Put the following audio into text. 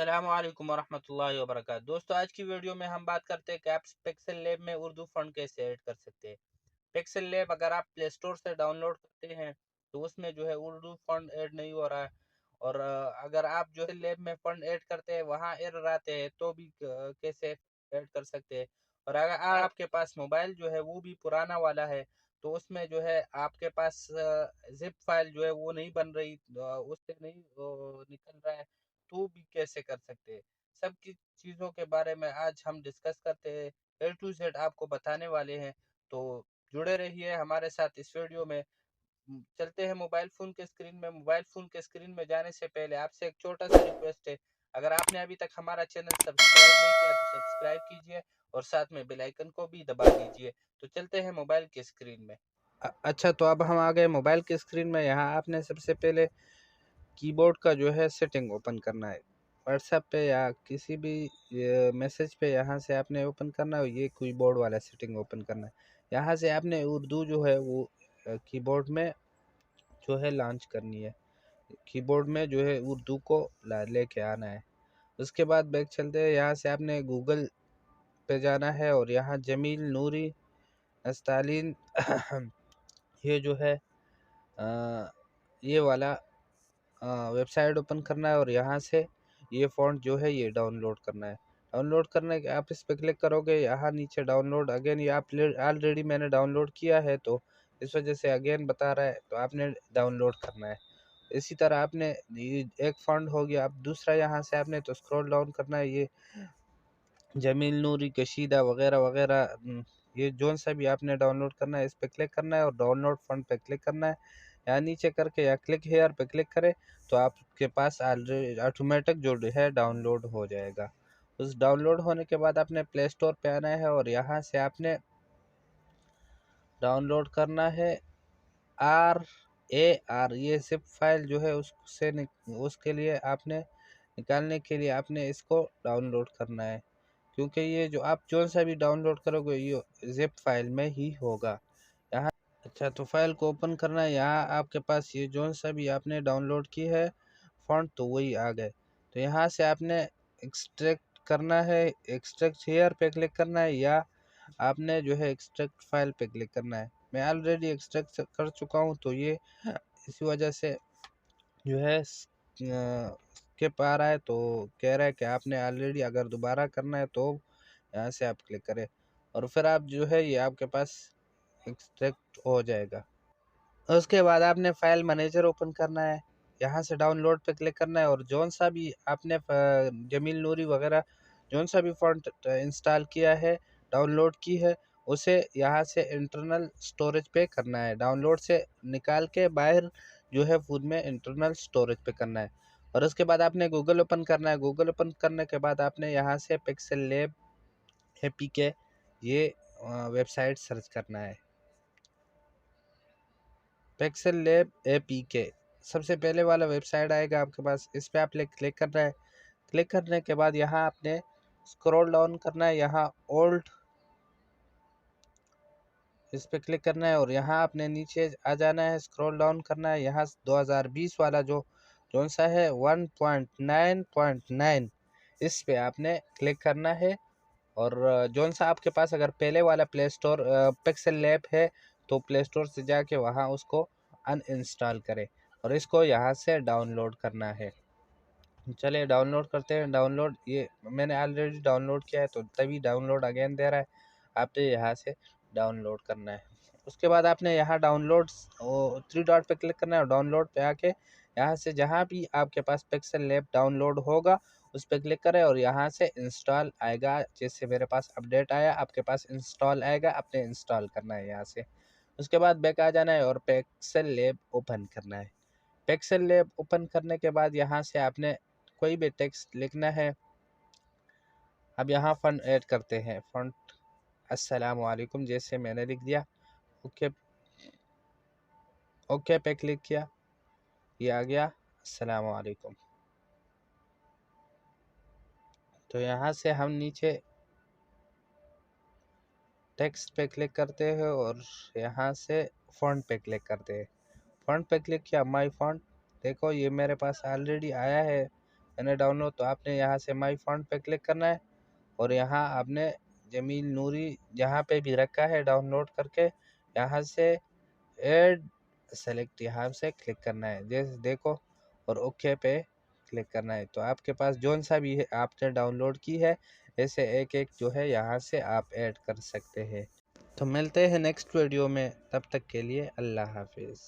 अस्सलामुअलैकुम वरहमतुल्लाहि वबरकातुहू। दोस्तों, आज की वीडियो में हम बात करते हैं कि आप पिक्सल लैब में उर्दू फ़ॉन्ट कैसे ऐड कर सकते हैं। पिक्सल लैब अगर आप प्ले स्टोर से डाउनलोड करते हैं तो उसमें जो है उर्दू फ़ॉन्ट ऐड नहीं हो रहा है। और अगर आप जो है लैब में फ़ॉन्ट ऐड करते हैं वहाँ एरर आते हैं तो भी कैसे ऐड कर सकते हैं। और अगर आपके पास मोबाइल जो है वो भी पुराना वाला है तो उसमें जो है आपके पास ज़िप फाइल जो है वो नहीं बन रही, उससे नहीं निकल रहा है, तो भी कैसे कर सकते हैं। सब की चीज़ों के बारे में आज हम डिस्कस करते हैं, ए टू जेड आपको बताने वाले हैं। तो जुड़े रहिए हमारे साथ इस वीडियो में। चलते हैं मोबाइल फ़ोन के स्क्रीन में। मोबाइल फ़ोन के स्क्रीन में जाने से पहले आपसे एक छोटा-सा रिक्वेस्ट है, अगर आपने अभी तक हमारा चैनल सब्सक्राइब नहीं किया तो सब्सक्राइब कीजिए और साथ में बेल आइकन को भी दबा दीजिए। तो चलते हैं मोबाइल के स्क्रीन में। अच्छा, तो अब हम आ गए मोबाइल के स्क्रीन में। यहाँ आपने सबसे पहले कीबोर्ड का जो है सेटिंग ओपन करना है। व्हाट्सएप पे या किसी भी मैसेज पे यहाँ से आपने ओपन करना है, ये कीबोर्ड वाला सेटिंग ओपन करना है। यहाँ से आपने उर्दू जो है वो कीबोर्ड में जो है लॉन्च करनी है। कीबोर्ड में जो है उर्दू को लेके आना है। उसके बाद बैक चलते हैं, यहाँ से आपने गूगल पे जाना है और यहाँ जमील नूरी नस्तालीन ये जो है ये वाला वेबसाइट ओपन करना है और यहाँ से ये फ़ॉन्ट जो है ये डाउनलोड करना है। डाउनलोड करने के आप इस पे क्लिक करोगे, यहाँ नीचे डाउनलोड अगेन, ये आप ऑलरेडी मैंने डाउनलोड किया है तो इस वजह से अगेन बता रहा है, तो आपने डाउनलोड करना है। इसी तरह आपने ये एक फ़ॉन्ट हो गया, अब दूसरा यहाँ से आपने तो स्क्रॉल डाउन करना है, ये जमील नूरी कशीदा वगैरह वगैरह, ये जोन सा भी आपने डाउनलोड करना है, इस पे क्लिक करना है और डाउनलोड फ़ॉन्ट पे क्लिक करना है। यहाँ नीचे करके या क्लिक हेयर पे क्लिक करें तो आपके पास ऑलरेडी ऑटोमेटिक जो है डाउनलोड हो जाएगा। उस डाउनलोड होने के बाद आपने प्ले स्टोर पे आना है और यहाँ से आपने डाउनलोड करना है RAR, ये ज़िप फाइल जो है उसके लिए आपने निकालने के लिए आपने इसको डाउनलोड करना है, क्योंकि ये जो आप जो सा भी डाउनलोड करोगे ये ज़िप फाइल में ही होगा। यहाँ अच्छा, तो फाइल को ओपन करना है। यहाँ आपके पास ये जो सा भी आपने डाउनलोड की है फ़ॉन्ट तो वही आ गए। तो यहाँ से आपने एक्सट्रैक्ट करना है, एक्सट्रैक्ट हेयर पे क्लिक करना है या आपने जो है एक्सट्रैक्ट फाइल पे क्लिक करना है। मैं ऑलरेडी एक्सट्रैक्ट कर चुका हूँ तो ये इसी वजह से जो है स्किप आ रहा है, तो कह रहा है कि आपने ऑलरेडी अगर दोबारा करना है तो यहाँ से आप क्लिक करें और फिर आप जो है ये आपके पास एक्सट्रैक्ट हो जाएगा। उसके बाद आपने फाइल मैनेजर ओपन करना है, यहाँ से डाउनलोड पे क्लिक करना है और जौन सा भी आपने जमील नूरी वगैरह जौन सा भी फ़ॉन्ट इंस्टॉल किया है, डाउनलोड की है, उसे यहाँ से इंटरनल स्टोरेज पे करना है। डाउनलोड से निकाल के बाहर जो है फ़ोन में इंटरनल स्टोरेज पे करना है। और उसके बाद आपने गूगल ओपन करना है। गूगल ओपन करने के बाद आपने यहाँ से पिक्सल लैब APK ये वेबसाइट सर्च करना है। पिक्सल लैब APK सबसे पहले वाला वेबसाइट आएगा आपके पास, इस पे आपने क्लिक करना है। क्लिक करने के बाद यहाँ आपने स्क्रॉल डाउन करना है, यहाँ ओल्ड इस पे क्लिक करना है और यहाँ आपने नीचे आ जाना है, स्क्रॉल डाउन करना है। यहाँ 2020 वाला जो सा है 1.9.9 इस पे आपने क्लिक करना है। और जौन सा आपके पास अगर पहले वाला प्ले स्टोर पिक्सल लैब है तो प्ले स्टोर से जाके वहाँ उसको अनइंस्टॉल करें और इसको यहाँ से डाउनलोड करना है। चलिए डाउनलोड करते हैं। डाउनलोड ये मैंने ऑलरेडी डाउनलोड किया है तो तभी डाउनलोड अगेन दे रहा है, आपने यहाँ से डाउनलोड करना है। उसके बाद आपने यहाँ डाउनलोड थ्री डॉट पे क्लिक करना है और डाउनलोड पे आके यहाँ से जहाँ भी आपके पास पिक्सल लैब डाउनलोड होगा उस पर क्लिक करें और यहाँ से इंस्टॉल आएगा। जैसे मेरे पास अपडेट आया, आपके पास इंस्टॉल आएगा, आपने इंस्टॉल करना है यहाँ से। उसके बाद बैक आ जाना है और पिक्सल लैब ओपन करना है। पिक्सल लैब ओपन करने के बाद यहाँ से आपने कोई भी टेक्स्ट लिखना है। अब यहाँ फ़ॉन्ट ऐड करते हैं। फ़ॉन्ट अस्सलामु अलैकुम जैसे मैंने लिख दिया। ओके, ओके पे क्लिक किया, ये आ गया अस्सलामु अलैकुम। तो यहाँ से हम नीचे टेक्स्ट पे क्लिक करते हैं और यहाँ से फ़ॉन्ट पे क्लिक करते हैं। फ़ॉन्ट पे क्लिक किया, माय फ़ॉन्ट, देखो ये मेरे पास ऑलरेडी आया है मैंने डाउनलोड, तो आपने यहाँ से माई फ़ॉन्ट पे क्लिक करना है और यहाँ आपने जमील नूरी जहाँ पे भी रखा है डाउनलोड करके यहाँ से ऐड सेलेक्ट यहाँ से क्लिक करना है, जैसे देखो, और ओके पे क्लिक करना है। तो आपके पास जौन सा भी है आपने डाउनलोड की है ऐसे एक एक जो है यहाँ से आप ऐड कर सकते हैं। तो मिलते हैं नेक्स्ट वीडियो में, तब तक के लिए अल्लाह हाफिज़।